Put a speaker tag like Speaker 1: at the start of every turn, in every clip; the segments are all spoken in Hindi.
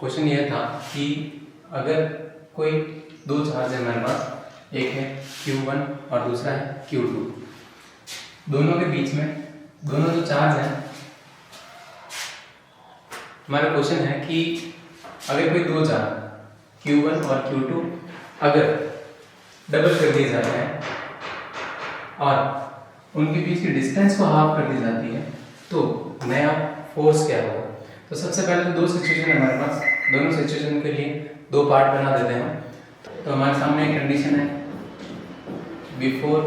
Speaker 1: क्वेश्चन ये था कि अगर कोई दो चार्ज है हमारे पास, एक है Q1 और दूसरा है Q2, दोनों के बीच में दोनों जो चार्ज हैं, हमारा क्वेश्चन है कि अगर कोई दो चार्ज Q1 और Q2 अगर डबल कर दिए जाते हैं और उनके बीच की डिस्टेंस को हाफ कर दी जाती है तो नया फोर्स क्या होगा। तो सबसे पहले तो दो सिचुएशन है हमारे पास, दोनों सिचुएशन के लिए दो पार्ट बना देते हैं। तो हमारे सामने एक कंडीशन है बिफोर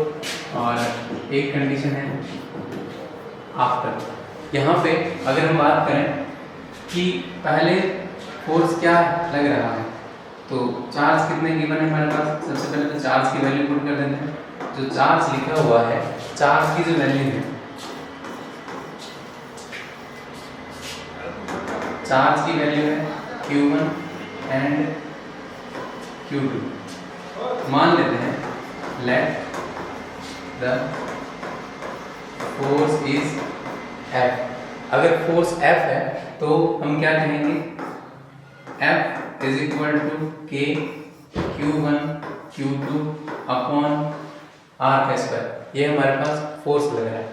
Speaker 1: और एक कंडीशन है आफ्टर। यहाँ पे अगर हम बात करें कि पहले फोर्स क्या लग रहा है, तो चार्ज कितने गिवन है हमारे पास। सबसे पहले तो चार्ज की वैल्यू पुट कर देते हैं। जो चार्ज लिखा हुआ है, चार्ज की जो वैल्यू है, चार्ज की वैल्यू है Q1 एंड Q2। मान लेते हैं let the force is F। अगर फोर्स F है तो हम क्या कहेंगे, F is equal to K Q1 Q2 upon R का स्क्वायर। ये हमारे पास फोर्स लग रहा है।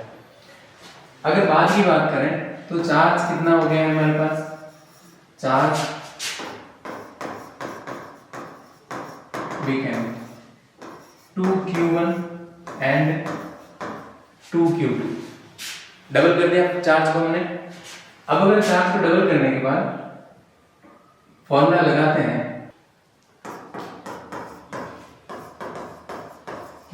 Speaker 1: अगर बाद की बात करें तो चार्ज कितना हो गया है हमारे पास, charge become 2Q1 and 2Q2। Double कर दिया चार्ज को हमने। अब अगर चार्ज को डबल करने के बाद फॉर्मूला लगाते हैं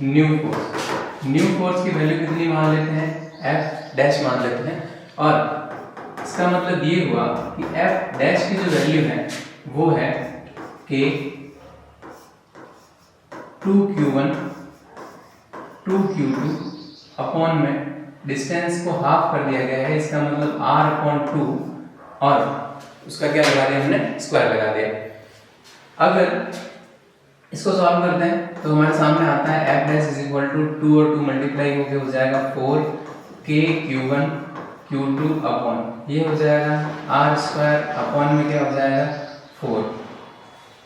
Speaker 1: न्यू फोर्स। न्यू फोर्स की वैल्यू कितनी मान लेते हैं, F डैश मान लेते हैं। और इसका मतलब ये हुआ कि F डैश की जो वैल्यू है वो है K 2Q1 2Q2 अपॉन में डिस्टेंस को हाफ कर दिया गया है, इसका मतलब R अपॉन 2 और उसका क्या लगा दिया हमने, स्क्वायर लगा दिया। अगर इसको सॉल्व करते हैं तो हमारे सामने आता है F dash is equal to 2 और 2 मल्टीप्लाई होके हो जाएगा 4K Q1 Q2 अपॉन ये हो जाएगा R स्क्वायर अपॉन में क्या हो जाएगा 4।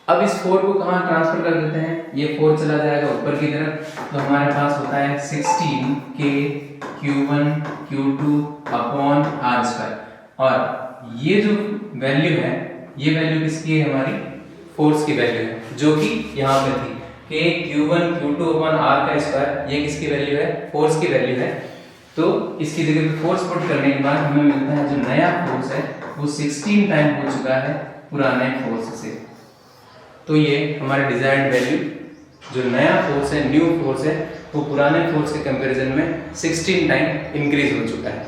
Speaker 1: अब इस 4 को कहाँ ट्रांसफर कर देते हैं, ये 4 चला जाएगा ऊपर की तरफ, तो हमारे पास होता है 16K Q1 Q2 upon R square. और ये जो वैल्यू है, ये वैल्यू किसकी है, हमारी फोर्स की वैल्यू है, जो कि यहाँ पे थी K Q1 Q2 upon R का स्क्वायर। ये किसकी वैल्यू है, फोर्स की वैल्यू है। तो इसकी जगह पे फोर्स पुट करने के बाद हमें मिलता है जो नया फोर्स है वो 16 टाइम हो चुका है पुराने फोर्स से। तो ये हमारे डिजायर्ड वैल्यू, जो नया फोर्स है, न्यू फोर्स है, वो पुराने फोर्स के कंपैरिजन में 16 टाइम इंक्रीज हो चुका है।